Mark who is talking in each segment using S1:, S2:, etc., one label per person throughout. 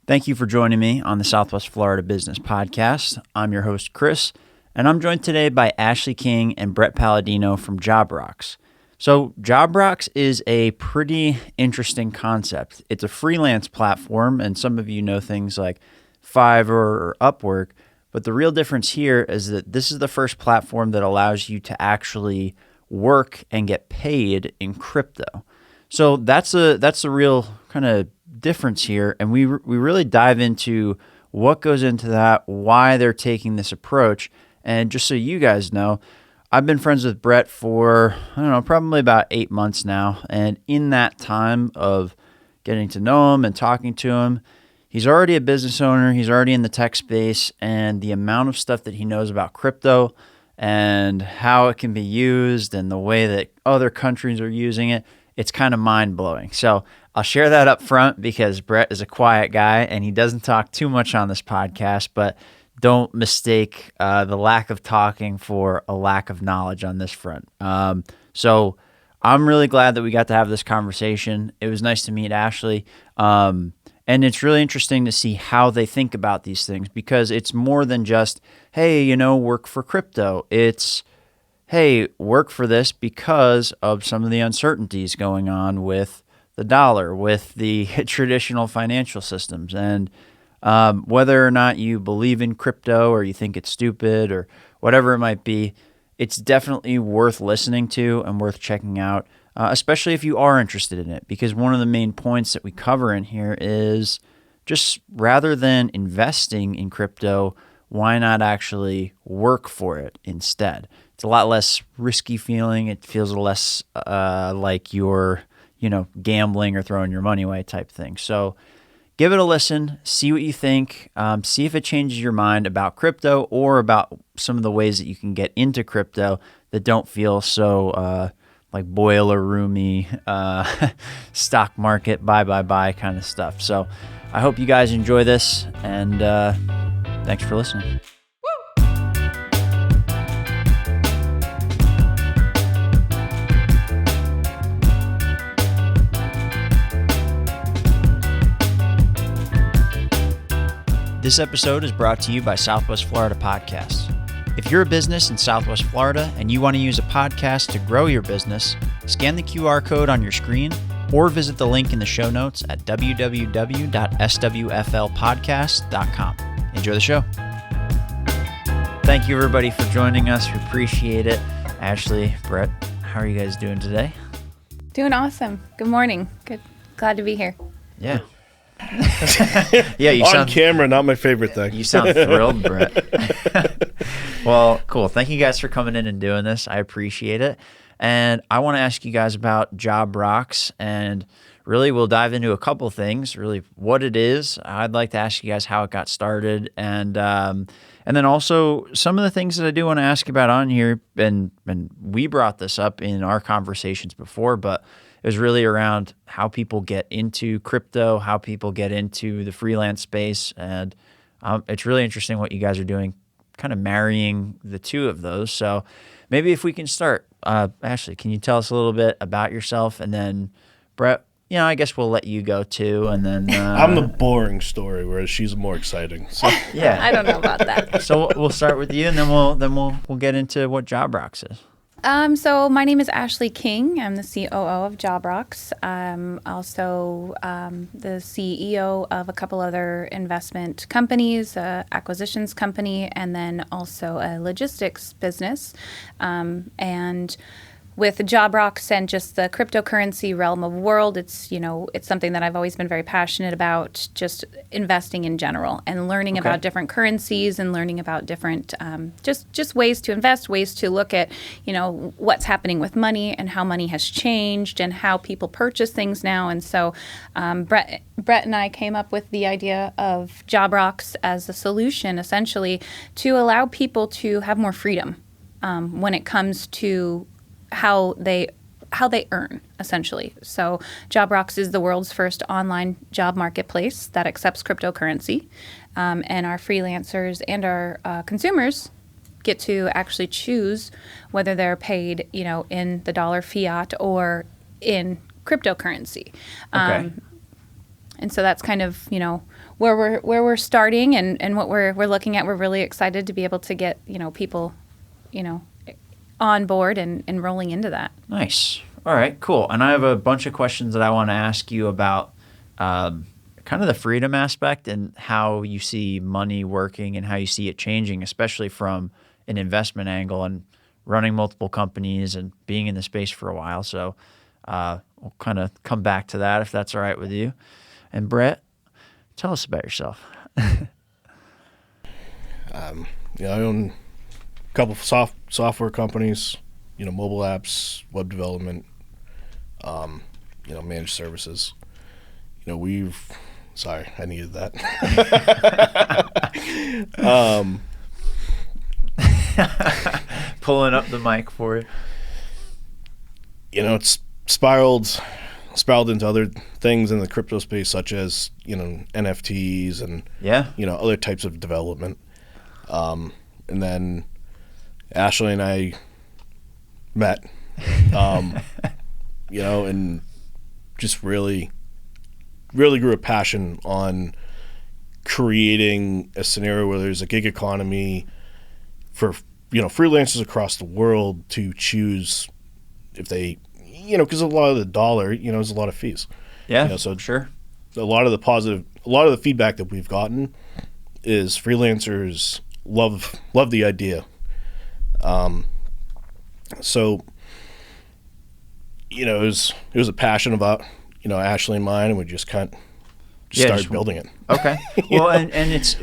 S1: Thank you for joining me on the Southwest Florida Business Podcast. I'm your host, Chris, and I'm joined today by Ashley King and Brett Palladino from Jobrox. So Jobrox is a pretty interesting concept. It's a freelance platform, and some of you know things like Fiverr or Upwork, but the real difference here is that this is the first platform that allows you to actually work and get paid in crypto. So that's the real kind of difference here, and we really dive into what goes into that, why they're taking this approach. And just so you guys know, I've been friends with Brett for, probably about 8 months now, and in that time of getting to know him and talking to him, he's already a business owner, he's already in the tech space, and the amount of stuff that he knows about crypto and how it can be used and the way that other countries are using it, it's kind of mind-blowing. So I'll share that up front because Brett is a quiet guy and he doesn't talk too much on this podcast, but don't mistake the lack of talking for a lack of knowledge on this front. So I'm really glad that we got to have this conversation. It was nice to meet Ashley. And it's really interesting to see how they think about these things because it's more than just, hey, work for crypto. It's, hey, work for this because of some of the uncertainties going on with the dollar, with the traditional financial systems. And whether or not you believe in crypto or you think it's stupid or whatever it might be, it's definitely worth listening to and worth checking out, especially if you are interested in it. Because one of the main points that we cover in here is just rather than investing in crypto, why not actually work for it instead? It's a lot less risky feeling. It feels less like you're, gambling or throwing your money away type thing. So give it a listen, see what you think, see if it changes your mind about crypto or about some of the ways that you can get into crypto that don't feel so like boiler roomy, stock market, buy kind of stuff. So I hope you guys enjoy this, and thanks for listening. This episode is brought to you by Southwest Florida Podcast. If you're a business in Southwest Florida and you want to use a podcast to grow your business, scan the QR code on your screen or visit the link in the show notes at www.swflpodcast.com. Enjoy the show. Thank you, everybody, for joining us. We appreciate it. Ashley, Brett, how are you guys doing today?
S2: Doing awesome. Good morning. Good. Glad to be here.
S1: Yeah. Yeah, you
S3: on camera, not my favorite thing.
S1: You sound thrilled, Brett. Well, cool. Thank you guys for coming in and doing this. I appreciate it. And I want to ask you guys about Jobrox, and really we'll dive into a couple things, really what it is. I'd like to ask you guys how it got started, and then also some of the things that I do want to ask about on here, and we brought this up in our conversations before, but it was really around how people get into crypto, how people get into the freelance space, and it's really interesting what you guys are doing, kind of marrying the two of those. So maybe if we can start, Ashley, can you tell us a little bit about yourself, and then Brett, I guess we'll let you go too, and then
S3: I'm the boring story, whereas she's more exciting. So.
S1: Yeah,
S2: I don't know about that.
S1: So we'll start with you, and then we'll get into what Jobrox is.
S2: So my name is Ashley King. I'm the COO of Jobrox. I'm also the CEO of a couple other investment companies, acquisitions company, and then also a logistics business. And with Jobrox and just the cryptocurrency realm of world, it's something that I've always been very passionate about, just investing in general and learning about different currencies and learning about different just ways to invest, ways to look at what's happening with money and how money has changed and how people purchase things now. And so Brett and I came up with the idea of Jobrox as a solution, essentially, to allow people to have more freedom when it comes to how they earn, essentially. So Jobrox is the world's first online job marketplace that accepts cryptocurrency, and our freelancers and our consumers get to actually choose whether they're paid, in the dollar fiat or in cryptocurrency.
S1: Okay.
S2: And so that's kind of, where we're starting and what we're looking at. We're really excited to be able to get, people, on board and rolling into that.
S1: Nice. All right, cool. And I have a bunch of questions that I want to ask you about kind of the freedom aspect and how you see money working and how you see it changing, especially from an investment angle and running multiple companies and being in the space for a while. So we'll kind of come back to that if that's all right with you. And Brett, tell us about yourself.
S3: I own a couple of software companies, mobile apps, web development, managed services. Sorry, I needed that.
S1: Pulling up the mic for you.
S3: It's spiraled into other things in the crypto space, such as NFTs and other types of development. And then Ashley and I met, and just really grew a passion on creating a scenario where there's a gig economy for freelancers across the world to choose if they, because a lot of the dollar, there's a lot of fees.
S1: Yeah,
S3: so
S1: sure.
S3: A lot of the feedback that we've gotten is freelancers love the idea. So it was a passion about Ashley and mine, and we just started building it.
S1: Okay. Well, and it's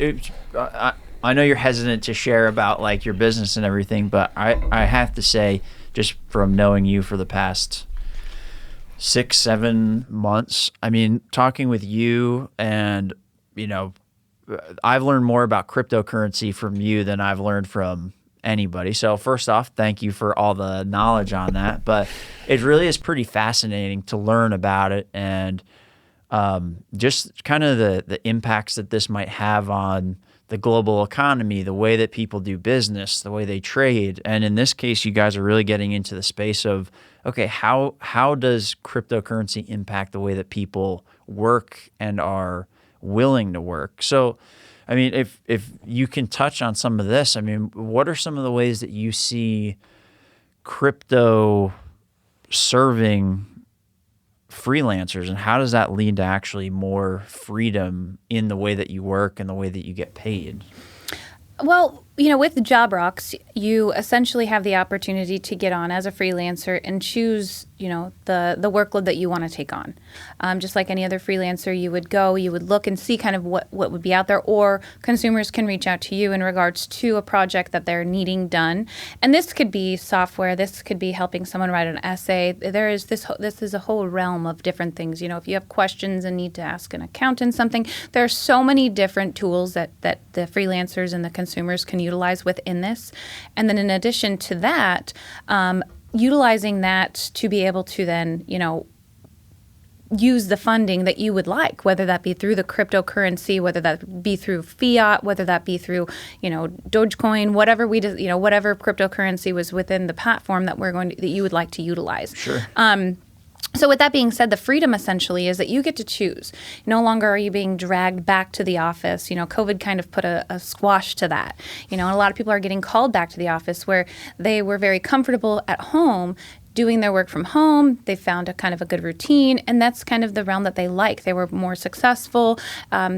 S1: I know you're hesitant to share about like your business and everything, but I have to say, just from knowing you for the past 6-7 months, I mean, talking with you and I've learned more about cryptocurrency from you than I've learned from anybody. So first off, thank you for all the knowledge on that. But it really is pretty fascinating to learn about it and just kind of the impacts that this might have on the global economy, the way that people do business, the way they trade. And in this case, you guys are really getting into the space of, okay, how does cryptocurrency impact the way that people work and are willing to work? So I mean, if you can touch on some of this, I mean, what are some of the ways that you see crypto serving freelancers, and how does that lead to actually more freedom in the way that you work and the way that you get paid?
S2: Well, with Jobrox, you essentially have the opportunity to get on as a freelancer and choose, the workload that you want to take on. Just like any other freelancer, you would look and see kind of what would be out there, or consumers can reach out to you in regards to a project that they're needing done. And this could be software, this could be helping someone write an essay. This is a whole realm of different things. If you have questions and need to ask an accountant something, there are so many different tools that the freelancers and the consumers can utilize within this. And then in addition to that, utilizing that to be able to then, use the funding that you would like, whether that be through the cryptocurrency, whether that be through fiat, whether that be through, Dogecoin, whatever whatever cryptocurrency was within the platform that that you would like to utilize.
S1: Sure.
S2: So with that being said, the freedom essentially is that you get to choose. No longer are you being dragged back to the office. COVID kind of put a squash to that. And a lot of people are getting called back to the office where they were very comfortable at home doing their work from home. They found a kind of a good routine, and that's kind of the realm that they like. They were more successful.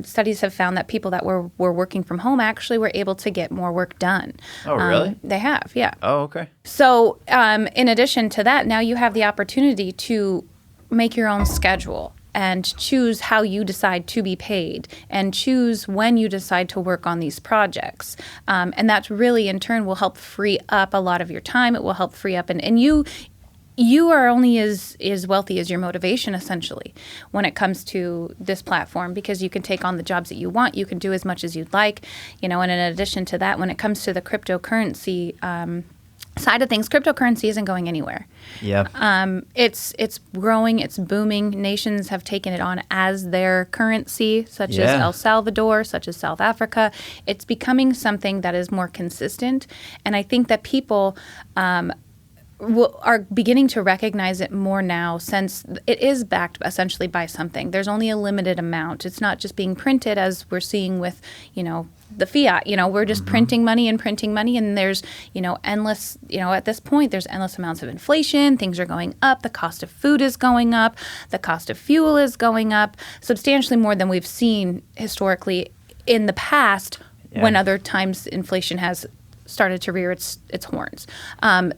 S2: Studies have found that people that were working from home actually were able to get more work done.
S1: Oh, really?
S2: They have, yeah.
S1: Oh, okay.
S2: So in addition to that, now you have the opportunity to make your own schedule and choose how you decide to be paid and choose when you decide to work on these projects. And that really, in turn, will help free up a lot of your time. It will help free up, and you are only as wealthy as your motivation, essentially, when it comes to this platform, because you can take on the jobs that you want. You can do as much as you'd like, and in addition to that, when it comes to the cryptocurrency side of things, cryptocurrency isn't going anywhere.
S1: Yeah.
S2: It's growing, it's booming. Nations have taken it on as their currency, such as El Salvador, such as South Africa. It's becoming something that is more consistent, and I think that people are beginning to recognize it more now, since it is backed essentially by something. There's only a limited amount. It's not just being printed as we're seeing with, the fiat. We're just printing money, and there's, endless, at this point, there's endless amounts of inflation. Things are going up. The cost of food is going up. The cost of fuel is going up substantially more than we've seen historically in the past when other times inflation has started to rear its horns.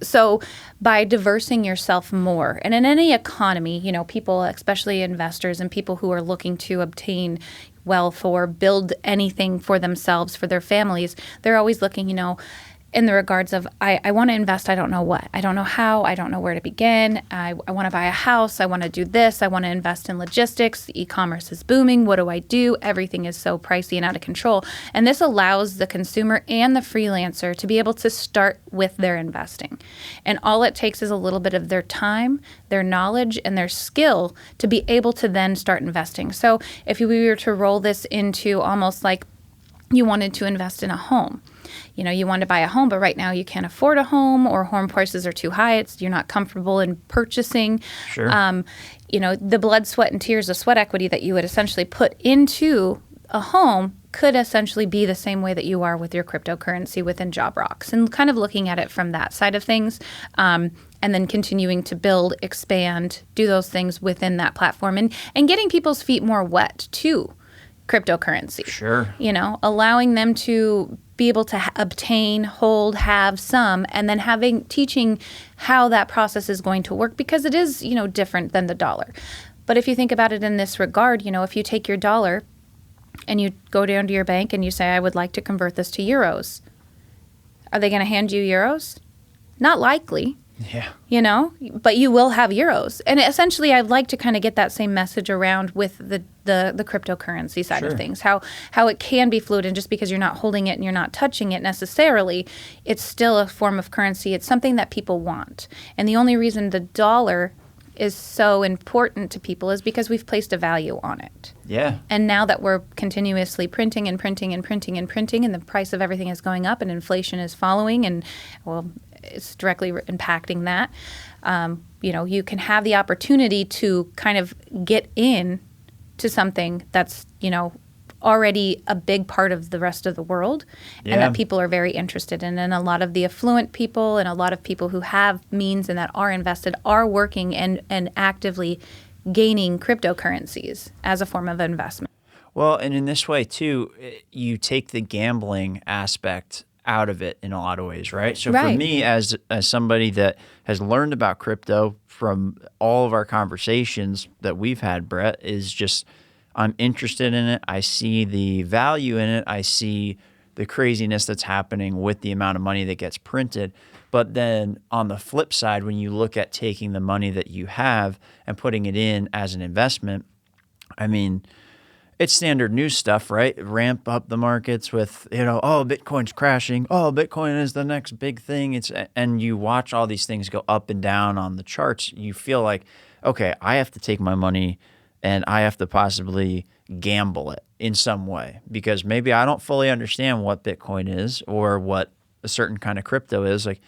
S2: So by diversing yourself more, and in any economy, people, especially investors and people who are looking to obtain wealth or build anything for themselves, for their families, they're always looking, in the regards of, I want to invest, I don't know what. I don't know how, I don't know where to begin. I want to buy a house, I want to do this, I want to invest in logistics, e-commerce is booming, what do I do? Everything is so pricey and out of control. And this allows the consumer and the freelancer to be able to start with their investing. And all it takes is a little bit of their time, their knowledge, and their skill to be able to then start investing. So if we were to roll this into almost like you wanted to invest in a home, you want to buy a home, but right now you can't afford a home, or home prices are too high. You're not comfortable in purchasing.
S1: Sure.
S2: The blood, sweat, and tears, the sweat equity that you would essentially put into a home could essentially be the same way that you are with your cryptocurrency within Jobrox, and kind of looking at it from that side of things, and then continuing to build, expand, do those things within that platform, and getting people's feet more wet to cryptocurrency.
S1: Sure.
S2: Allowing them to be able to obtain, hold, have some, and then teaching how that process is going to work, because it is, different than the dollar. But if you think about it in this regard, if you take your dollar and you go down to your bank and you say, I would like to convert this to euros, are they going to hand you euros? Not likely.
S1: Yeah.
S2: But you will have euros. And essentially, I'd like to kind of get that same message around with the cryptocurrency side of things, how it can be fluid, and just because you're not holding it and you're not touching it necessarily, it's still a form of currency. It's something that people want. And the only reason the dollar is so important to people is because we've placed a value on it.
S1: Yeah.
S2: And now that we're continuously printing and printing and printing and printing, and the price of everything is going up and inflation is following, and it's directly impacting that. You can have the opportunity to kind of get in to something that's, already a big part of the rest of the world, and that people are very interested in. And a lot of the affluent people and a lot of people who have means and that are invested are working and actively gaining cryptocurrencies as a form of investment.
S1: Well, and in this way, too, you take the gambling aspect out of it in a lot of ways, right? So for me, as somebody that has learned about crypto from all of our conversations that we've had, Brett, is just I'm interested in it. I see the value in it. I see the craziness that's happening with the amount of money that gets printed. But then on the flip side, when you look at taking the money that you have and putting it in as an investment, I mean, it's standard news stuff, right? Ramp up the markets with, Bitcoin's crashing. Oh, Bitcoin is the next big thing. And you watch all these things go up and down on the charts. You feel like, okay, I have to take my money and I have to possibly gamble it in some way, because maybe I don't fully understand what Bitcoin is or what a certain kind of crypto is. Like,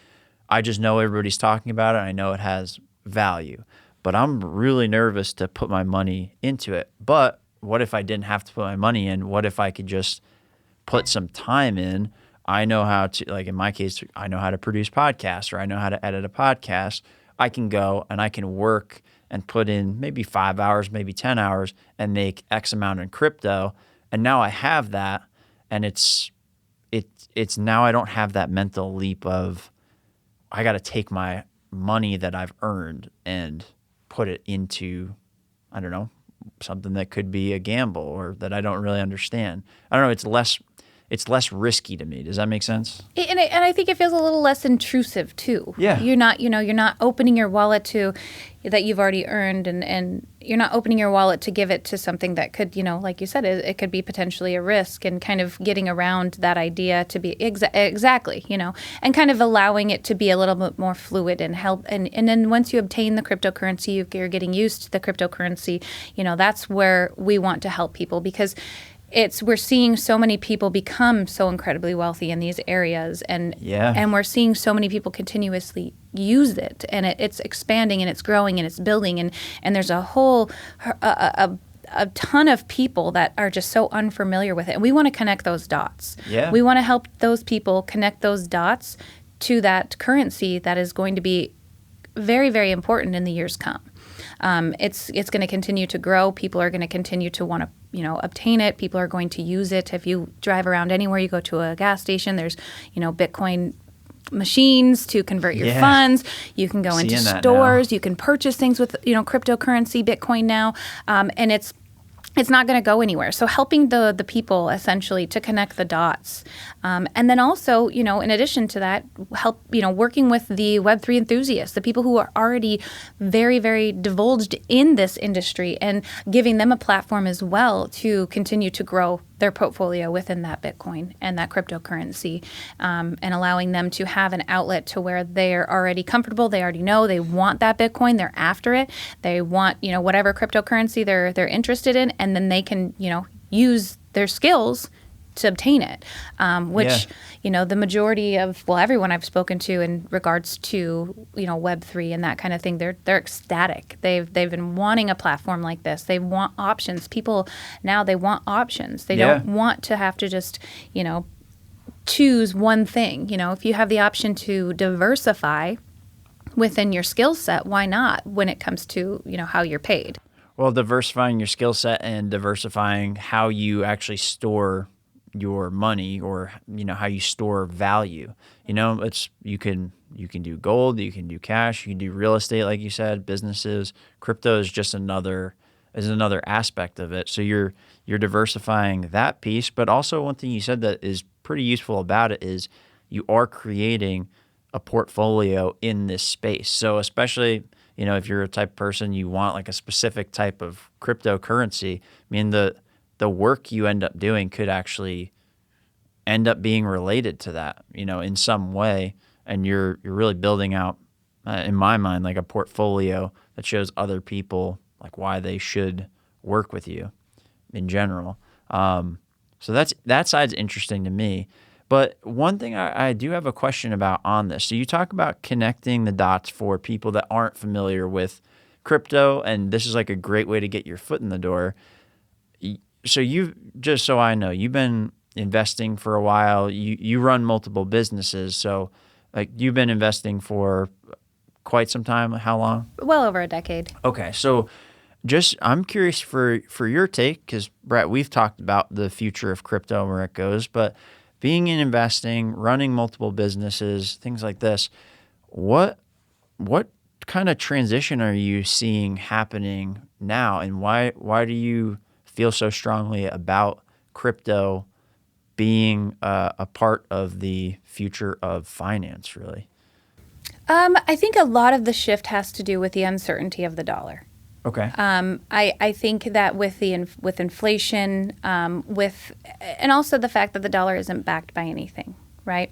S1: I just know everybody's talking about it. I know it has value, but I'm really nervous to put my money into it. But what if I didn't have to put my money in? What if I could just put some time in? I know how to, like in my case, I know how to produce podcasts, or I know how to edit a podcast. I can go and I can work and put in maybe 5 hours, maybe 10 hours, and make X amount in crypto. And now I have that, and it's now I don't have that mental leap of I got to take my money that I've earned and put it into, I don't know, something that could be a gamble or that I don't really understand. I don't know. It's less risky to me. Does that make sense?
S2: And I think it feels a little less intrusive too.
S1: Yeah.
S2: You're not opening your wallet to that you've already earned, and you're not opening your wallet to give it to something that could, like you said, it could be potentially a risk, and kind of getting around that idea to be exactly, and kind of allowing it to be a little bit more fluid and help. And then once you obtain the cryptocurrency, you're getting used to the cryptocurrency, that's where we want to help people, because we're seeing so many people become so incredibly wealthy in these areas, and we're seeing so many people continuously use it, and it's expanding and it's growing and it's building, and there's a whole a ton of people that are just so unfamiliar with it, and we want to connect those dots. We want to help those people connect those dots to that currency that is going to be very, very important in the years come. It's going to continue to grow. People are going to continue to want to, obtain it. People are going to use it. If you drive around anywhere, you go to a gas station, there's, Bitcoin machines to convert your funds. You can go into stores. You can purchase things with, cryptocurrency, Bitcoin now. And it's not going to go anywhere. So helping the people essentially to connect the dots. And then also, in addition to that, help, working with the Web3 enthusiasts, the people who are already very, very divulged in this industry, and giving them a platform as well to continue to grow their portfolio within that Bitcoin and that cryptocurrency, and allowing them to have an outlet to where they're already comfortable. They already know they want that Bitcoin. They're after it. They want, whatever cryptocurrency they're interested in, and then they can, use their skills to obtain it, which, the majority of, everyone I've spoken to in regards to, Web3 and that kind of thing, they're ecstatic. They've been wanting a platform like this. They want options. People now, they want options. They don't want to have to just, choose one thing. If you have the option to diversify within your skill set, why not when it comes to, how you're paid?
S1: Well, diversifying your skill set and diversifying how you actually store your money, or how you store value. It's you can do gold, you can do cash, you can do real estate, like you said, businesses. Crypto is just another aspect of it. So you're diversifying that piece, but also one thing you said that is pretty useful about it is you are creating a portfolio in this space. So especially if you're a type of person, you want like a specific type of cryptocurrency. The work you end up doing could actually end up being related to that, in some way. And you're really building out, in my mind, like a portfolio that shows other people like why they should work with you in general. So that side's interesting to me. But one thing I do have a question about on this. So you talk about connecting the dots for people that aren't familiar with crypto, and this is like a great way to get your foot in the door. So just so I know, you've been investing for a while. You run multiple businesses. So like you've been investing for quite some time. How long?
S2: Well over a decade.
S1: Okay. So I'm curious for your take, because Brett, we've talked about the future of crypto and where it goes, but being in investing, running multiple businesses, things like this, what kind of transition are you seeing happening now, and why do you feel so strongly about crypto being a part of the future of finance, really?
S2: I think a lot of the shift has to do with the uncertainty of the dollar.
S1: Okay.
S2: I think that with inflation, and also the fact that the dollar isn't backed by anything, right?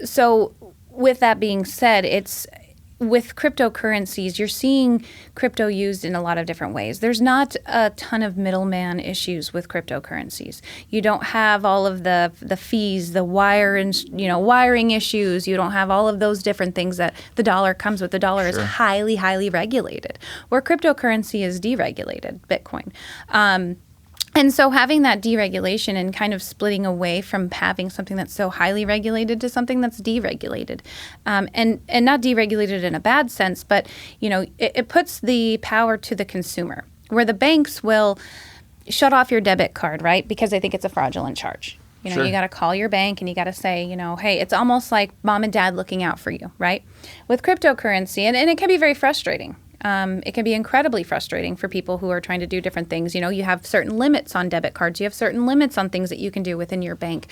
S2: So with that being said, with cryptocurrencies, you're seeing crypto used in a lot of different ways. There's not a ton of middleman issues with cryptocurrencies. You don't have all of the fees, the wiring issues. You don't have all of those different things that the dollar comes with. The dollar is highly, highly regulated, where cryptocurrency is deregulated, Bitcoin. And so having that deregulation and kind of splitting away from having something that's so highly regulated to something that's deregulated, and not deregulated in a bad sense, but it puts the power to the consumer, where the banks will shut off your debit card, right? Because they think it's a fraudulent charge. You got to call your bank and you got to say, hey, it's almost like mom and dad looking out for you, right? With cryptocurrency, and it can be very frustrating. It can be incredibly frustrating for people who are trying to do different things. You have certain limits on debit cards. You have certain limits on things that you can do within your bank.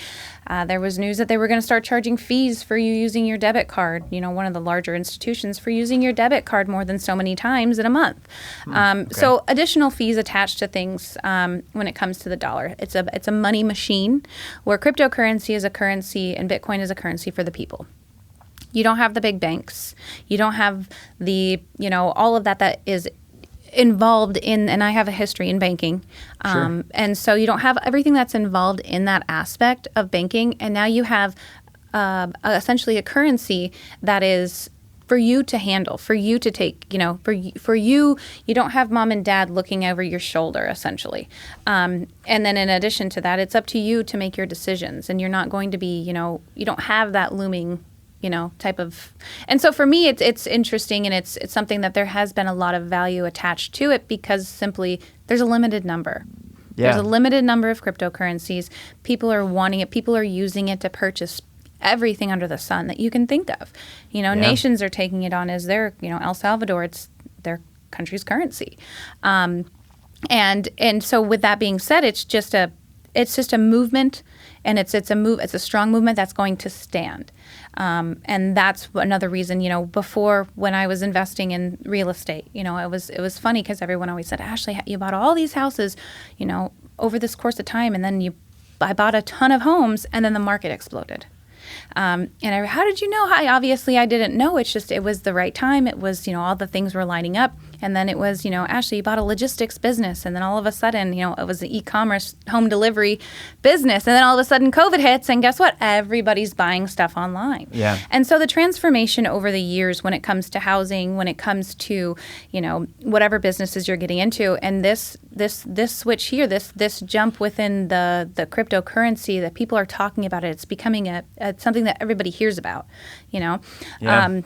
S2: There was news that they were going to start charging fees for you using your debit card, one of the larger institutions, for using your debit card more than so many times in a month. So additional fees attached to things when it comes to the dollar. It's a money machine, where cryptocurrency is a currency and Bitcoin is a currency for the people. You don't have the big banks. You don't have the, all of that is involved in, and I have a history in banking.
S1: Sure.
S2: And so you don't have everything that's involved in that aspect of banking. And now you have essentially a currency that is for you to handle, for you to take, for you don't have mom and dad looking over your shoulder, essentially. And then in addition to that, it's up to you to make your decisions, and you're not going to be, you don't have that looming, type of. And so for me, it's interesting, and it's something that there has been a lot of value attached to it, because simply there's a limited number.
S1: Yeah.
S2: There's a limited number of cryptocurrencies. People are wanting it. People are using it to purchase everything under the sun that you can think of. Nations are taking it on as their, El Salvador, it's their country's currency. And so with that being said, it's just a movement, and it's a strong movement that's going to stand. And that's another reason, before, when I was investing in real estate, it was funny because everyone always said, Ashley, you bought all these houses, over this course of time, and then I bought a ton of homes, and then the market exploded. How did you know? Obviously I didn't know. It's just, it was the right time. It was, all the things were lining up. And then it was, Ashley, you bought a logistics business. And then all of a sudden, it was an e-commerce home delivery business. And then all of a sudden COVID hits, and guess what? Everybody's buying stuff online.
S1: Yeah. And
S2: so the transformation over the years, when it comes to housing, when it comes to, whatever businesses you're getting into, and this switch here, this jump within the cryptocurrency that people are talking about, it's becoming something that everybody hears about, Yeah.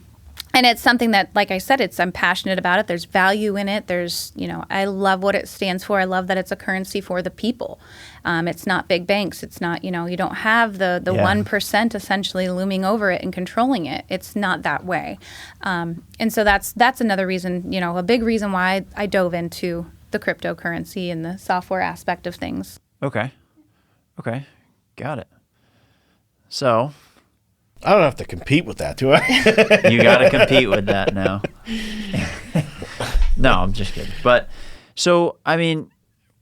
S2: And it's something that, like I said, I'm passionate about it. There's value in it. There's, I love what it stands for. I love that it's a currency for the people. It's not big banks. It's not, you don't have the 1% essentially looming over it and controlling it. It's not that way. And so that's another reason, a big reason why I dove into the cryptocurrency and the software aspect of things.
S1: Okay. Got it. So
S3: I don't have to compete with that, do I?
S1: You got to compete with that now. No, I'm just kidding. But so, I mean,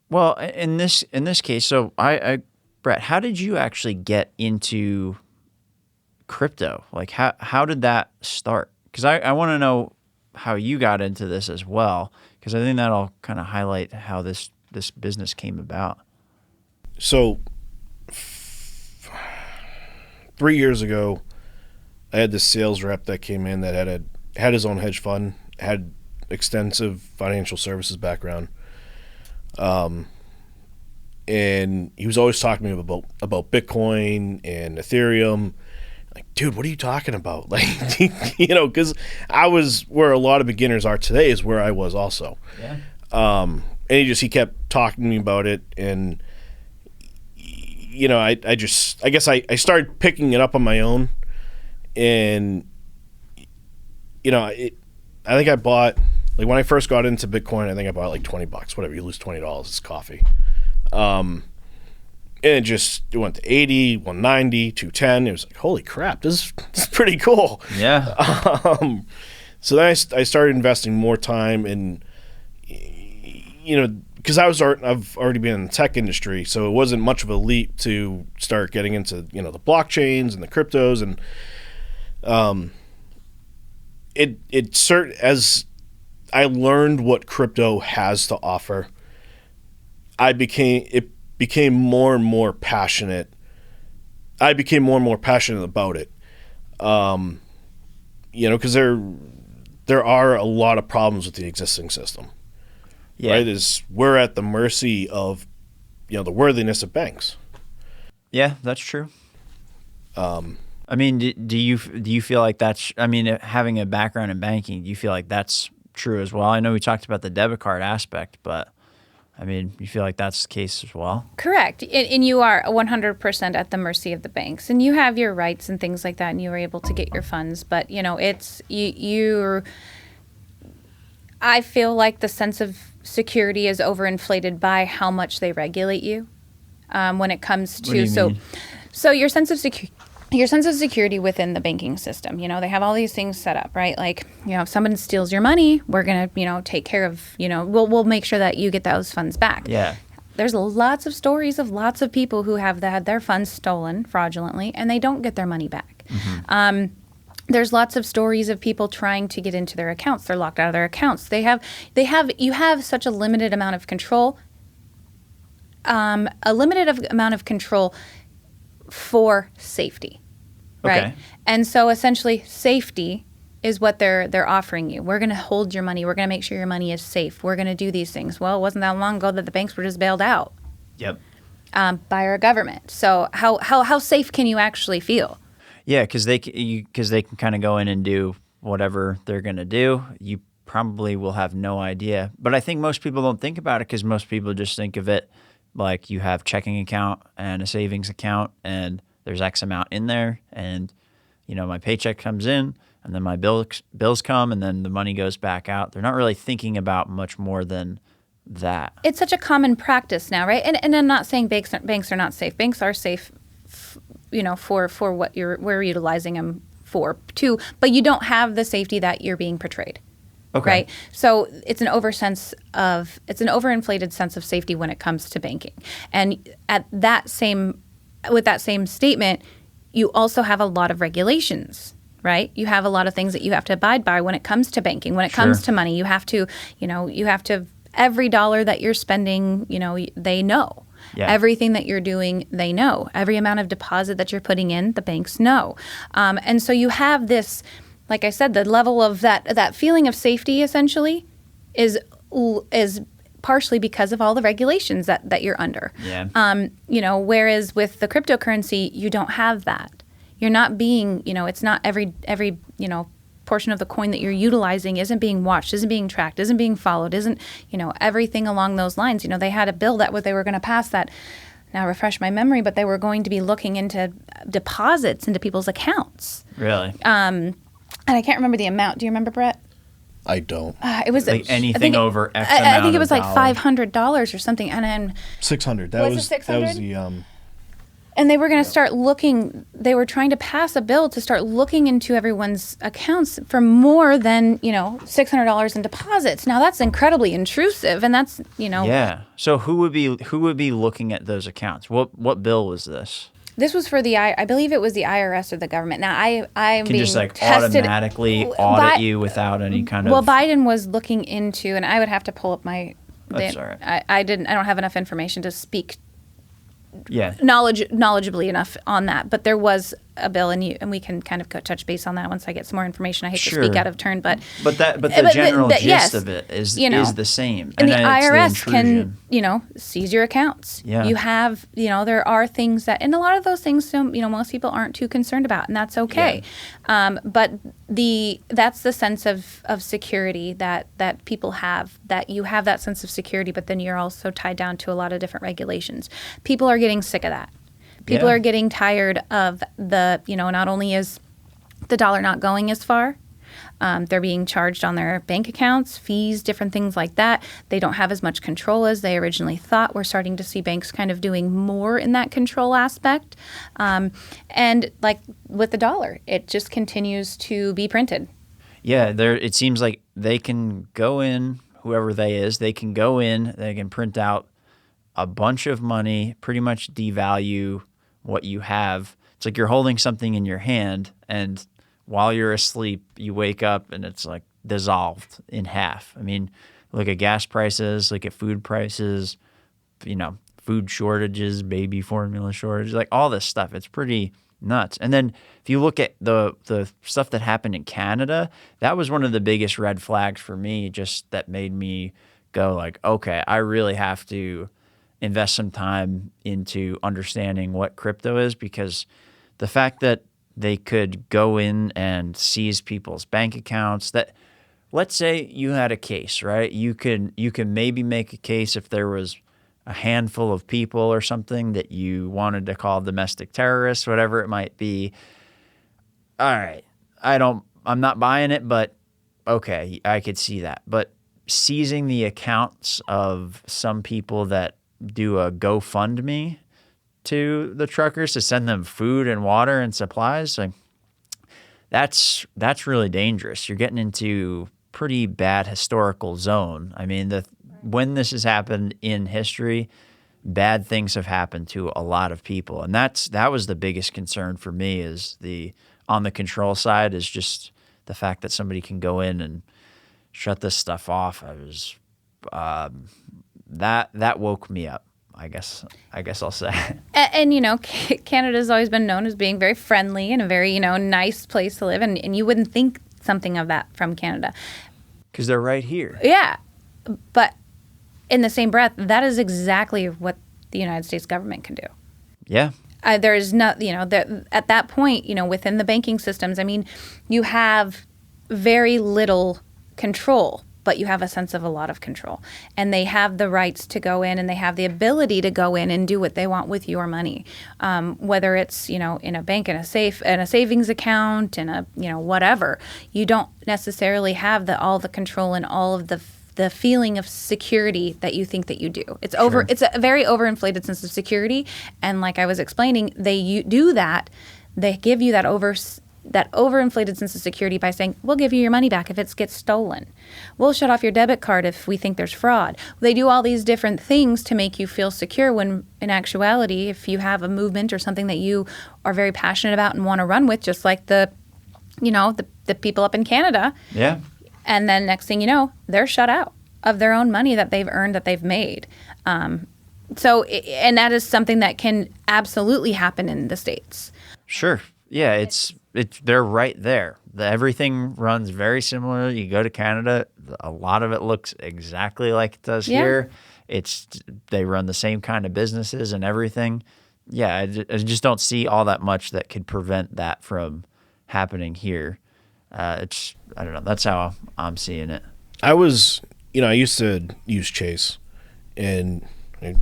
S1: well, in this case, so Brett, how did you actually get into crypto? Like, how did that start? Because I want to know how you got into this as well, because I think that'll kind of highlight how this business came about.
S3: So 3 years ago, I had this sales rep that came in that had his own hedge fund, had extensive financial services background, and he was always talking to me about Bitcoin and Ethereum. Like, dude, what are you talking about? Like, because I was where a lot of beginners are today is where I was also.
S1: Yeah.
S3: And he kept talking to me about it, and I guess I started picking it up on my own, and I think I bought, like, when I first got into Bitcoin, I think I bought like $20, whatever, you lose $20, it's coffee. And it went to 80, 190, 210. It was like, holy crap, this is pretty cool.
S1: Yeah.
S3: So then I started investing more time in, because I've already been in the tech industry, so it wasn't much of a leap to start getting into the blockchains and the cryptos, and as I learned what crypto has to offer, it became more and more passionate. I became more and more passionate about it, because there are a lot of problems with the existing system.
S1: Yeah.
S3: Right, we're at the mercy of, the worthiness of banks.
S1: Yeah, that's true. I mean, do you feel like that's? I mean, having a background in banking, do you feel like that's true as well? I know we talked about the debit card aspect, but I mean, you feel like that's the case as well? Correct,
S2: and you are 100% at the mercy of the banks, and you have your rights and things like that, and you are able to get your funds. But it's you're. I feel like the sense of security is overinflated by how much they regulate you when it comes to.
S1: What do you mean?
S2: So your sense of security within the banking system, they have all these things set up, right? Like, if someone steals your money, we're going to, take care of, we'll make sure that you get those funds back.
S1: Yeah.
S2: There's lots of stories of lots of people who have had their funds stolen fraudulently, and they don't get their money back.
S1: Mm-hmm.
S2: There's lots of stories of people trying to get into their accounts. They're locked out of their accounts. You have such a limited amount of control, for safety, right?
S1: Okay.
S2: And so essentially safety is what they're offering you. We're going to hold your money. We're going to make sure your money is safe. We're going to do these things. Well, it wasn't that long ago that the banks were just bailed out
S1: Yep.
S2: by our government. So how safe can you actually feel?
S1: Yeah, because they can kind of go in and do whatever they're going to do. You probably will have no idea. But I think most people don't think about it because most people just think of it like you have checking account and a savings account and there's X amount in there and, my paycheck comes in and then my bills come and then the money goes back out. They're not really thinking about much more than that.
S2: It's such a common practice now, right? And I'm not saying banks are not safe. Banks are safe, for what we're utilizing them for too. But you don't have the safety that you're being portrayed,
S1: Okay.
S2: right? So it's an overinflated sense of safety when it comes to banking. And with that same statement, you also have a lot of regulations. Right? You have a lot of things that you have to abide by when it comes to banking. When it comes to money, you have to every dollar that you're spending, they know. Yeah. Everything that you're doing, they know. Every amount of deposit that you're putting in, the banks know. And so you have this, like I said, the level of that feeling of safety essentially is partially because of all the regulations that you're under.
S1: Yeah.
S2: Whereas with the cryptocurrency, you don't have that. You're not being, it's not every portion of the coin that you're utilizing isn't being watched, isn't being tracked, isn't being followed, isn't, everything along those lines. They had a bill that they were going to pass that, now refresh my memory, but they were going to be looking into deposits into people's accounts.
S1: Really?
S2: And I can't remember the amount. Do you remember, Brett?
S3: I don't.
S1: It was like anything over X amount.
S2: I think it was like $500 or something. And then
S3: $600.
S2: Was it $600?
S3: That was the
S2: And they were going to start looking, they were trying to pass a bill to start looking into everyone's accounts for more than, $600 in deposits. Now that's incredibly intrusive and that's,
S1: Yeah. So who would be looking at those accounts? What bill was this?
S2: This was for I believe it was the IRS or the government. Now I'm
S1: can
S2: being
S1: just
S2: tested,
S1: automatically audit you without any kind of.
S2: Well, Biden was looking into, and I would have to pull up my.
S1: That's all right.
S2: I don't have enough information to speak.
S1: Yeah.
S2: Knowledgeably enough on that, but there was a bill, and we can kind of touch base on that once I get some more information. I hate to speak out of turn, but
S1: the general gist of it is the same.
S2: And the IRS can seize your accounts.
S1: Yeah.
S2: You have there are things that, and a lot of those things most people aren't too concerned about, and that's okay.
S1: Yeah.
S2: But that's the sense of security that people have. That you have that sense of security, but then you're also tied down to a lot of different regulations. People are getting sick of that. People are getting tired of not only is the dollar not going as far, they're being charged on their bank accounts, fees, different things like that. They don't have as much control as they originally thought. We're starting to see banks kind of doing more in that control aspect. And like with the dollar, it just continues to be printed.
S1: Yeah, it seems like they can go in, whoever they can go in, they can print out a bunch of money, pretty much devalue what you have. It's like you're holding something in your hand, and while you're asleep, you wake up and it's like dissolved in half. I mean, look at gas prices, look at food prices, food shortages, baby formula shortages, like all this stuff. It's pretty nuts. And then if you look at the stuff that happened in Canada, that was one of the biggest red flags for me, just that made me go like, okay, I really have to invest some time into understanding what crypto is, because the fact that they could go in and seize people's bank accounts, that let's say you had a case, right? You can maybe make a case if there was a handful of people or something that you wanted to call domestic terrorists, whatever it might be. All right, I'm not buying it, but okay, I could see that. But seizing the accounts of some people that do a GoFundMe to the truckers to send them food and water and supplies, like that's really dangerous. You're getting into pretty bad historical zone. I mean, when this has happened in history, bad things have happened to a lot of people, and that was the biggest concern for me, is the on the control side is just the fact that somebody can go in and shut this stuff off. I was that woke me up. I guess I'll say.
S2: And Canada's always been known as being very friendly and a very, nice place to live. And you wouldn't think something of that from Canada.
S1: Because they're right here.
S2: Yeah. But in the same breath, that is exactly what the United States government can do.
S1: Yeah.
S2: There is not, at that point, within the banking systems, I mean, you have very little control, but you have a sense of a lot of control. And they have the rights to go in and they have the ability to go in and do what they want with your money. Whether it's, in a bank, in a safe, in a savings account, in a, whatever. You don't necessarily have all the control and all of the feeling of security that you think that you do. It's a very overinflated sense of security. And like I was explaining, they do that. They give you that overinflated sense of security by saying, we'll give you your money back if it gets stolen. We'll shut off your debit card if we think there's fraud. They do all these different things to make you feel secure when in actuality, if you have a movement or something that you are very passionate about and want to run with, just like the people up in Canada.
S1: Yeah.
S2: And then next thing you know, they're shut out of their own money that they've earned, that they've made. And that is something that can absolutely happen in the States.
S1: Sure. Yeah, they're right there. Everything runs very similar. You go to Canada, a lot of it looks exactly like it does here. They run the same kind of businesses and everything. Yeah, I just don't see all that much that could prevent that from happening here. I don't know. That's how I'm seeing it.
S3: I used to use Chase, and that's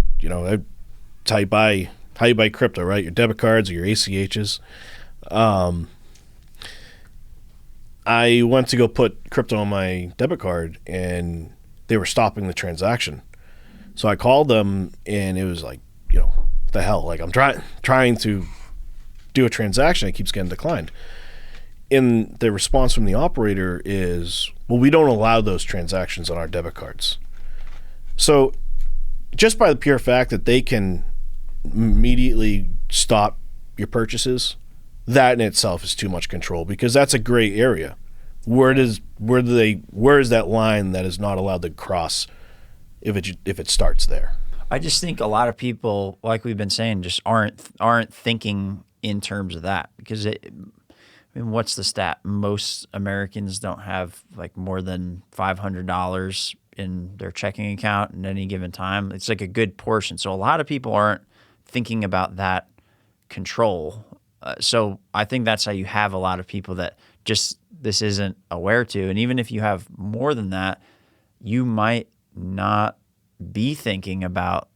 S3: how you buy crypto, right? Your debit cards or your ACHs. I went to go put crypto on my debit card, and they were stopping the transaction. So I called them, and it was like, what the hell? Like, I'm trying to do a transaction, it keeps getting declined. And the response from the operator is, well, we don't allow those transactions on our debit cards. So just by the pure fact that they can immediately stop your purchases, that in itself is too much control, because that's a gray area. Where is that line that is not allowed to cross if it starts there?
S1: I just think a lot of people, like we've been saying, just aren't thinking in terms of that, because what's the stat? Most Americans don't have like more than $500 in their checking account at any given time. It's like a good portion. So a lot of people aren't thinking about that control. So I think that's how you have a lot of people that just this isn't aware to. And even if you have more than that, you might not be thinking about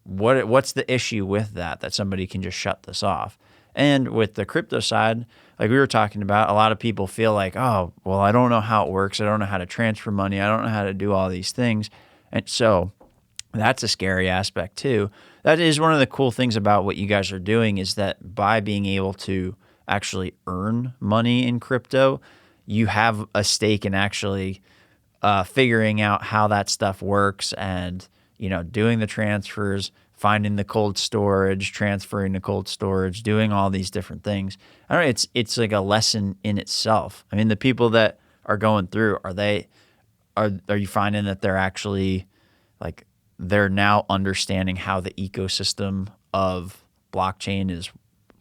S1: what's the issue with that somebody can just shut this off. And with the crypto side, like we were talking about, a lot of people feel like, oh, well, I don't know how it works. I don't know how to transfer money. I don't know how to do all these things. And so that's a scary aspect too. That is one of the cool things about what you guys are doing, is that by being able to actually earn money in crypto, you have a stake in actually figuring out how that stuff works and, doing the transfers, finding the cold storage, transferring to cold storage, doing all these different things. I don't know, it's like a lesson in itself. I mean, the people that are going through, are you finding that they're actually like they're now understanding how the ecosystem of blockchain is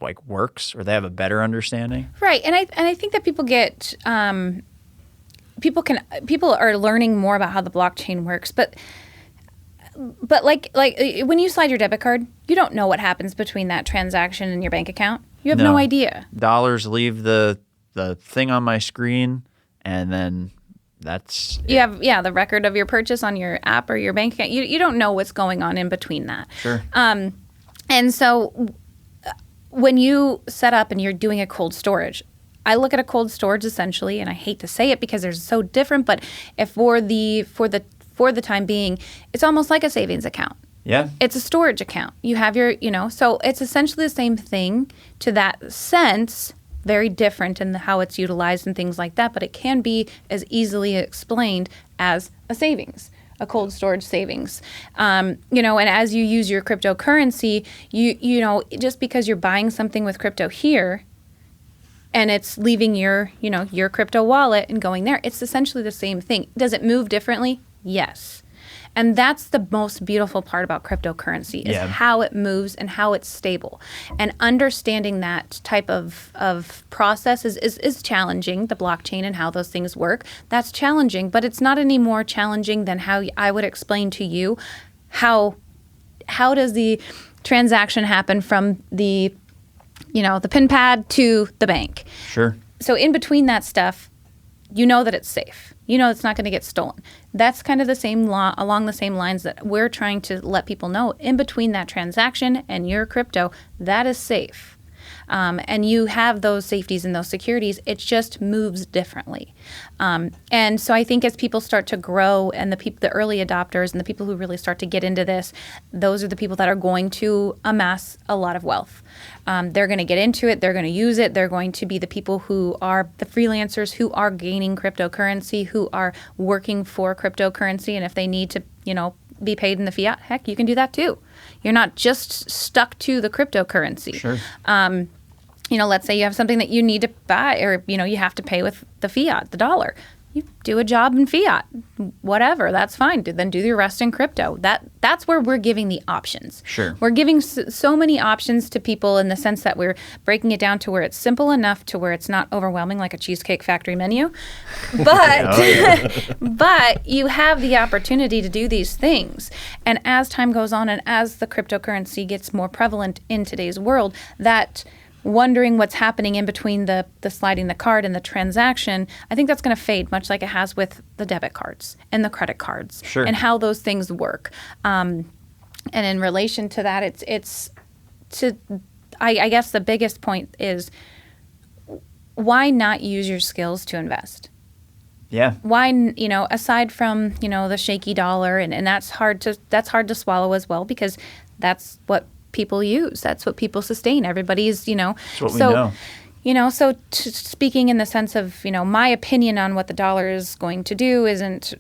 S1: like works, or they have a better understanding? Right.
S2: And I think that people get people are learning more about how the blockchain works, but like when you slide your debit card, you don't know what happens between that transaction and your bank account. You have no idea.
S1: Dollars leave the thing on my screen, and then that's
S2: you have the record of your purchase on your app or your bank account. You don't know what's going on in between that.
S1: Sure.
S2: And so when you set up and you're doing a cold storage, I look at a cold storage essentially, and I hate to say it because they're so different, but if for the time being, it's almost like a savings account.
S1: Yeah.
S2: It's a storage account. You have your, so it's essentially the same thing to that sense, very different in how it's utilized and things like that, but it can be as easily explained as a savings, a cold storage savings. And as you use your cryptocurrency, you just because you're buying something with crypto here, and it's leaving your crypto wallet and going there. It's essentially the same thing. Does it move differently? Yes. And that's the most beautiful part about cryptocurrency is how it moves and how it's stable. And understanding that type of process is challenging, the blockchain and how those things work. That's challenging, but it's not any more challenging than how I would explain to you how does the transaction happen from the pin pad to the bank.
S1: Sure.
S2: So in between that stuff, you know that it's safe. You know it's not going to get stolen. That's kind of the same along the same lines that we're trying to let people know. In between that transaction and your crypto, that is safe. And you have those safeties and those securities. It just moves differently. And so I think as people start to grow and the early adopters and the people who really start to get into this, those are the people that are going to amass a lot of wealth. They're going to get into it. They're going to use it. They're going to be the people who are the freelancers who are gaining cryptocurrency, who are working for cryptocurrency. And if they need to, be paid in the fiat, heck, you can do that too. You're not just stuck to the cryptocurrency.
S1: Sure.
S2: Let's say you have something that you need to buy or, you have to pay with the fiat, the dollar. You do a job in fiat, whatever, that's fine. Then do the rest in crypto. That's where we're giving the options.
S1: Sure.
S2: We're giving so many options to people in the sense that we're breaking it down to where it's simple enough to where it's not overwhelming like a Cheesecake Factory menu. But but you have the opportunity to do these things. And as time goes on and as the cryptocurrency gets more prevalent in today's world, that wondering what's happening in between the sliding the card and the transaction, I think that's going to fade, much like it has with the debit cards and the credit cards.
S1: Sure.
S2: And how those things work. And in relation to that, I guess the biggest point is why not use your skills to invest?
S1: Yeah.
S2: Why, aside from, the shaky dollar, and that's hard to swallow as well, because that's what people use. That's what people sustain. Everybody's,
S1: That's what we know.
S2: Speaking in the sense of, my opinion on what the dollar is going to do isn't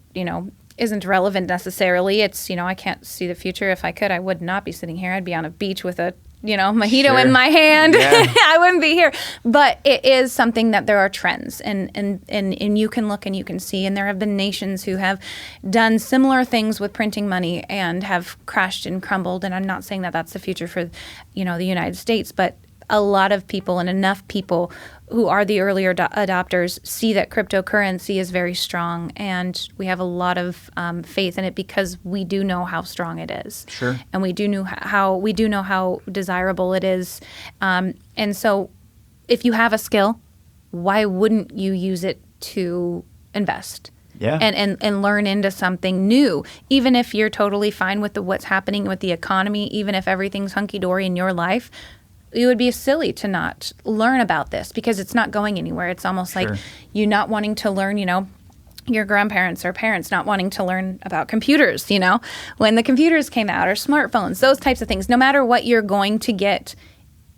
S2: relevant necessarily. It's, I can't see the future. If I could, I would not be sitting here. I'd be on a beach with a, mojito in my hand. Yeah. I wouldn't be here. But it is something that there are trends and you can look and you can see, and there have been nations who have done similar things with printing money and have crashed and crumbled. And I'm not saying that that's the future for, the United States, but a lot of people and enough people who are the earlier adopters see that cryptocurrency is very strong, and we have a lot of faith in it because we do know how strong it is.
S1: Sure.
S2: And we do know how desirable it is. And so if you have a skill, why wouldn't you use it to invest?
S1: Yeah.
S2: And learn into something new, even if you're totally fine with what's happening with the economy, even if everything's hunky-dory in your life. It would be silly to not learn about this because it's not going anywhere. It's almost like you not wanting to learn, your grandparents or parents not wanting to learn about computers, when the computers came out or smartphones, those types of things. No matter what, you're going to get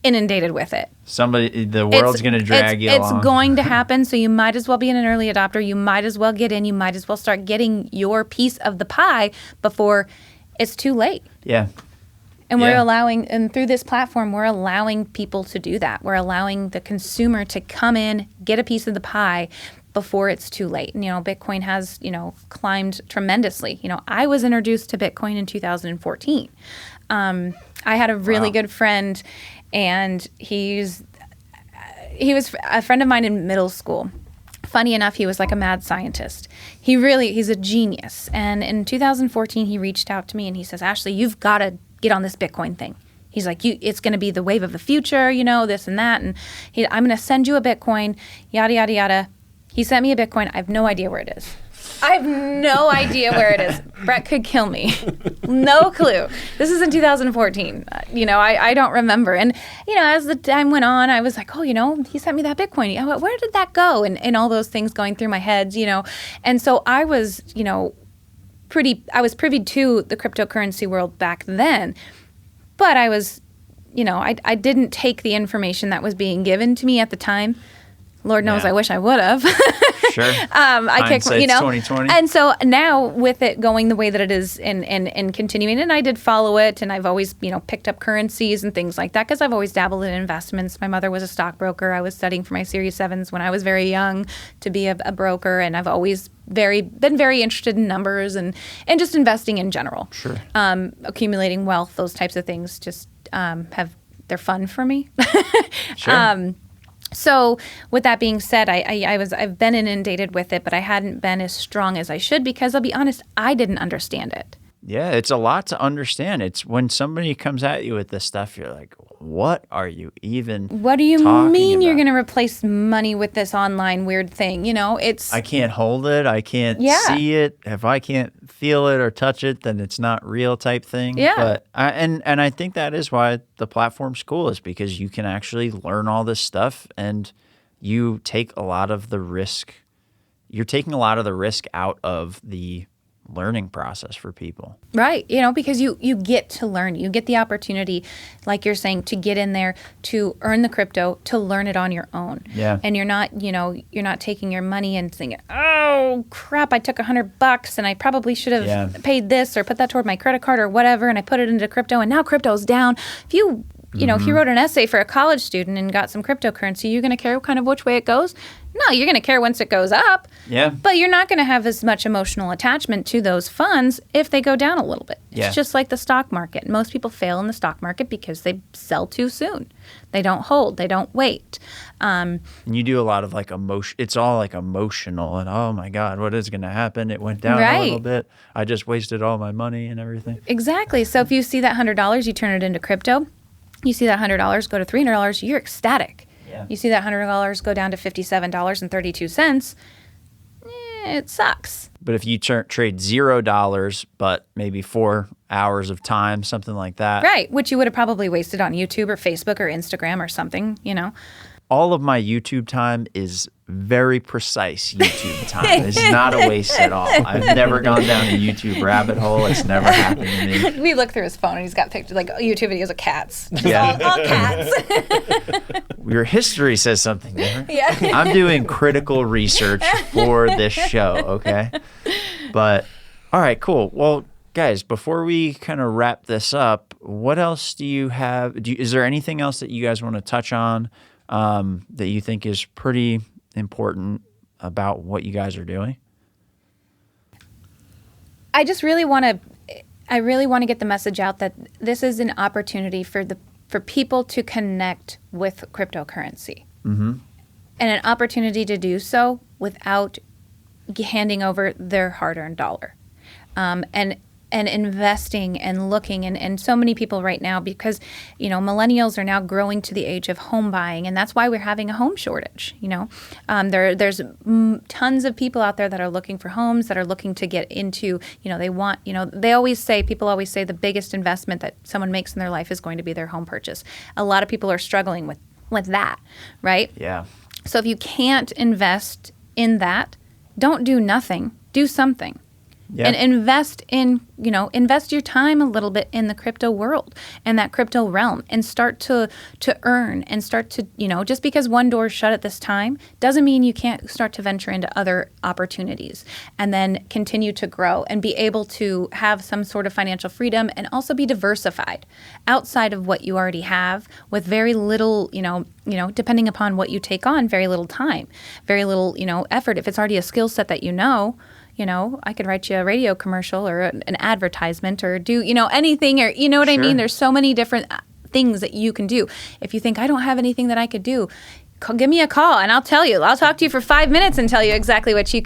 S2: inundated with it.
S1: The world's going to drag you along.
S2: It's going to happen, so you might as well be an early adopter. You might as well get in. You might as well start getting your piece of the pie before it's too late.
S1: Yeah.
S2: And we're allowing, and through this platform, we're allowing people to do that. We're allowing the consumer to come in, get a piece of the pie before it's too late. And, Bitcoin has, climbed tremendously. I was introduced to Bitcoin in 2014. I had a really good friend, and he was a friend of mine in middle school. Funny enough, he was like a mad scientist. He's a genius. And in 2014, he reached out to me and he says, Ashley, you've got to get on this Bitcoin thing. He's like, it's going to be the wave of the future, this and that. And I'm going to send you a Bitcoin, yada, yada, yada. He sent me a Bitcoin. I have no idea where it is. I have no idea where it is. Brett could kill me. No clue. This is in 2014. I don't remember. And, as the time went on, I was like, he sent me that Bitcoin. Where did that go? And all those things going through my head, And so I was, I was privy to the cryptocurrency world back then, but I was, I didn't take the information that was being given to me at the time Lord knows
S1: Yeah.
S2: I wish I would have.
S1: Sure.
S2: I kicked,
S1: Hindsight's 2020.
S2: And so now with it going the way that it is and continuing, and I did follow it, and I've always, picked up currencies and things like that because I've always dabbled in investments. My mother was a stockbroker. I was studying for my Series 7s when I was very young to be a broker, and I've always been very interested in numbers and just investing in general.
S1: Sure.
S2: Accumulating wealth, those types of things just they're fun for me.
S1: Sure.
S2: So with that being said, I've been inundated with it, but I hadn't been as strong as I should because I'll be honest, I didn't understand it.
S1: Yeah, it's a lot to understand. It's when somebody comes at you with this stuff, you're like, what are you even
S2: What do you
S1: talking
S2: mean you're
S1: about?
S2: going to replace money with this online weird thing? It's
S1: I can't hold it. I can't
S2: Yeah.
S1: see it. If I can't feel it or touch it, then it's not real type thing.
S2: Yeah.
S1: But I think that is why the platform's cool, is because you can actually learn all this stuff and you take a lot of the risk. You're taking a lot of the risk out of the learning process for people.
S2: right, because you get to learn. You get the opportunity, like you're saying, to get in there, to earn the crypto, to learn it on your own.
S1: Yeah.
S2: And you're not taking your money and thinking, oh crap, I took $100 and I probably should have paid this or put that toward my credit card or whatever, and I put it into crypto and now crypto's down. If you wrote an essay for a college student and got some cryptocurrency, you're going to care kind of which way it goes? No, you're going to care once it goes up.
S1: Yeah.
S2: But you're not going to have as much emotional attachment to those funds if they go down a little bit.
S1: Yeah.
S2: It's just like the stock market. Most people fail in the stock market because they sell too soon. They don't hold. They don't wait.
S1: And you do a lot of like emotion. It's all like emotional and, oh my God, what is going to happen? It went down a little
S2: Right.
S1: bit. I just wasted all my money and everything.
S2: Exactly. So if you see that $100, you turn it into crypto. You see that $100 go to $300, you're ecstatic.
S1: Yeah.
S2: You see that $100 go down to $57.32, it sucks.
S1: But if you trade $0, but maybe 4 hours of time, something like that.
S2: Right, which you would have probably wasted on YouTube or Facebook or Instagram or something,
S1: All of my YouTube time is very precise YouTube time. It's not a waste at all. I've never gone down a YouTube rabbit hole. It's never happened to me.
S2: We look through his phone and he's got pictures, like YouTube videos of cats. Just
S1: Yeah.
S2: all cats.
S1: Your history says something different.
S2: Yeah.
S1: I'm doing critical research for this show, okay? But, all right, cool. Well, guys, before we kind of wrap this up, what else do you have? Is there anything else that you guys want to touch on that you think is pretty important about what you guys are doing?
S2: I really want to get the message out that this is an opportunity for people to connect with cryptocurrency. Mm-hmm. And an opportunity to do so without handing over their hard-earned dollar. And investing and looking, and so many people right now, because millennials are now growing to the age of home buying, and that's why we're having a home shortage. There's tons of people out there that are looking for homes, that are looking to get into. People always say the biggest investment that someone makes in their life is going to be their home purchase. A lot of people are struggling with that, right?
S1: Yeah.
S2: So if you can't invest in that, don't do nothing. Do something.
S1: Yeah.
S2: And invest your time a little bit in the crypto world and that crypto realm, and start to earn and start to, just because one door is shut at this time doesn't mean you can't start to venture into other opportunities, and then continue to grow and be able to have some sort of financial freedom, and also be diversified outside of what you already have with very little, depending upon what you take on, very little time, very little, effort. If it's already a skill set that I could write you a radio commercial or an advertisement or do, anything, or, what I
S1: Sure.
S2: mean? There's so many different things that you can do. If you think I don't have anything that I could do, give me a call and I'll tell you. I'll talk to you for 5 minutes and tell you exactly what you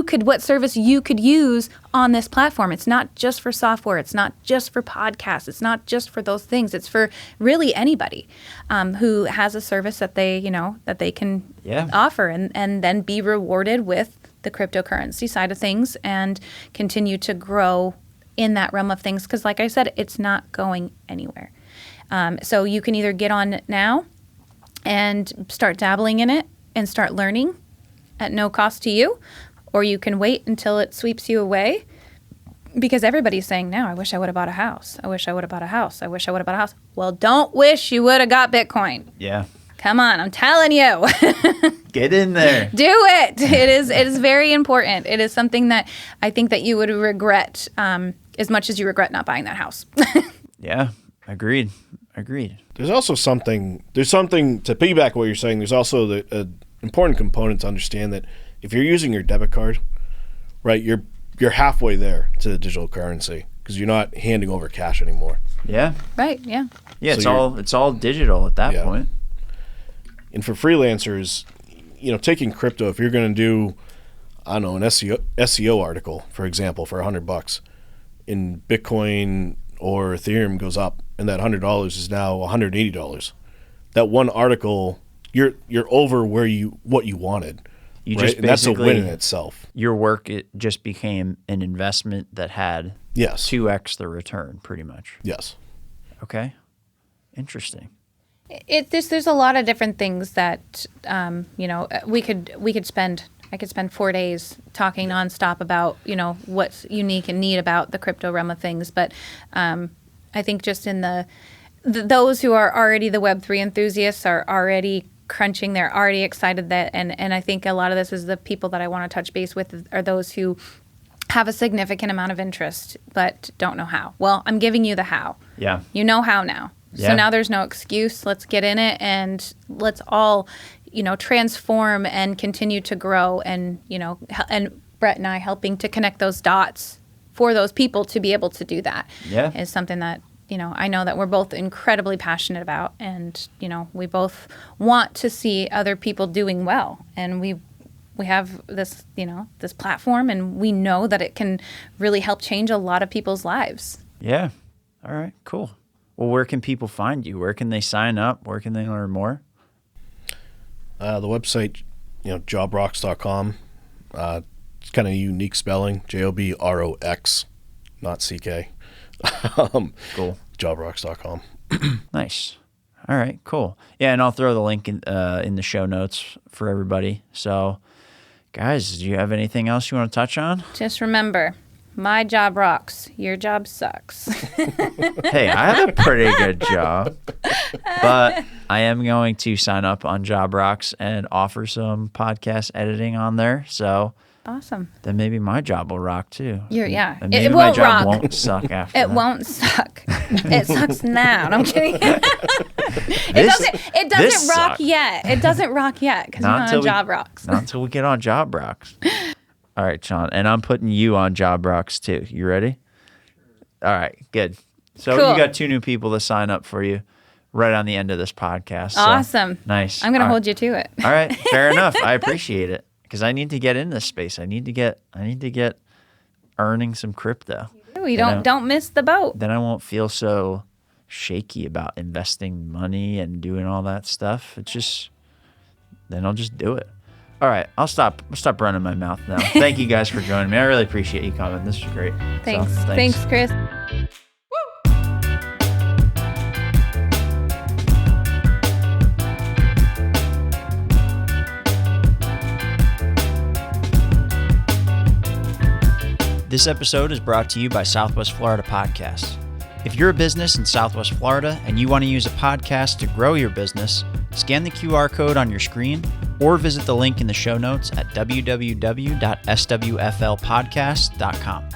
S2: could, what service you could use on this platform. It's not just for software. It's not just for podcasts. It's not just for those things. It's for really anybody who has a service that they can offer and then be rewarded with the cryptocurrency side of things and continue to grow in that realm of things. Because like I said, it's not going anywhere. So you can either get on it now and start dabbling in it and start learning at no cost to you, or you can wait until it sweeps you away, because everybody's saying now, I wish I would have bought a house. I wish I would have bought a house. I wish I would have bought a house. Well, don't wish you would have got Bitcoin.
S1: Yeah.
S2: Come on, I'm telling you.
S1: Get in there.
S2: Do it. It is very important. It is something that I think that you would regret as much as you regret not buying that house.
S1: Yeah, agreed.
S3: There's also something to piggyback what you're saying. There's also the important component to understand that if you're using your debit card, right, you're halfway there to the digital currency because you're not handing over cash anymore.
S1: Yeah.
S2: Right. Yeah.
S1: Yeah. It's all digital at that point.
S3: And for freelancers, taking crypto, if you're going to do, I don't know, an SEO article, for example, for $100, and Bitcoin or Ethereum goes up, and that $100 is now $180. That one article, you're over what you wanted.
S1: And
S3: that's a win in itself.
S1: Your work, it just became an investment that had 2x the return, pretty much.
S3: Yes.
S1: Okay. Interesting.
S2: There's a lot of different things that we could spend. I could spend 4 days talking nonstop about what's unique and neat about the crypto realm of things. But I think just in those who are already the Web3 enthusiasts are already crunching. They're already excited and I think a lot of this is the people that I want to touch base with are those who have a significant amount of interest but don't know how. Well, I'm giving you the how.
S1: Yeah.
S2: You know how now.
S1: Yeah.
S2: So now there's no excuse. Let's get in it and let's all, transform and continue to grow and Brett and I helping to connect those dots for those people to be able to do that is something that, I know that we're both incredibly passionate about and, we both want to see other people doing well. And we have this, this platform and we know that it can really help change a lot of people's lives.
S1: Yeah. All right, cool. Well, where can people find you? Where can they sign up? Where can they learn more?
S3: The website, jobrox.com. It's kind of unique spelling, Jobrox, not CK.
S1: Cool.
S3: Jobrox.com.
S1: Nice. All right, cool. Yeah, and I'll throw the link in the show notes for everybody. So, guys, do you have anything else you want to touch on?
S2: Just remember, my job rocks. Your job sucks.
S1: Hey, I have a pretty good job, but I am going to sign up on Jobrox and offer some podcast editing on there. So
S2: awesome.
S1: Then maybe my job will rock too.
S2: And
S1: maybe
S2: it
S1: my
S2: won't
S1: job
S2: rock.
S1: won't suck after
S2: It
S1: that.
S2: won't suck. It sucks now. No, I'm kidding. It doesn't rock
S1: sucks.
S2: yet. It doesn't rock yet because we're not on Jobrox.
S1: Not until we get on Jobrox. All right, Sean, and I'm putting you on Jobrox too. You ready? All right, good. So
S2: cool.
S1: You got 2 new people to sign up for you right on the end of this podcast.
S2: Awesome.
S1: So, nice.
S2: I'm going to hold you to it.
S1: All right, fair enough. I appreciate it because I need to get in this space. I need to get earning some crypto.
S2: You don't miss the boat.
S1: Then I won't feel so shaky about investing money and doing all that stuff. Then I'll just do it. All right, I'll stop running my mouth now. Thank you guys for joining me. I really appreciate you coming. This was great.
S2: Thanks. Thanks, Chris.
S1: This episode is brought to you by Southwest Florida Podcasts. If you're a business in Southwest Florida and you want to use a podcast to grow your business, scan the QR code on your screen or visit the link in the show notes at www.swflpodcast.com.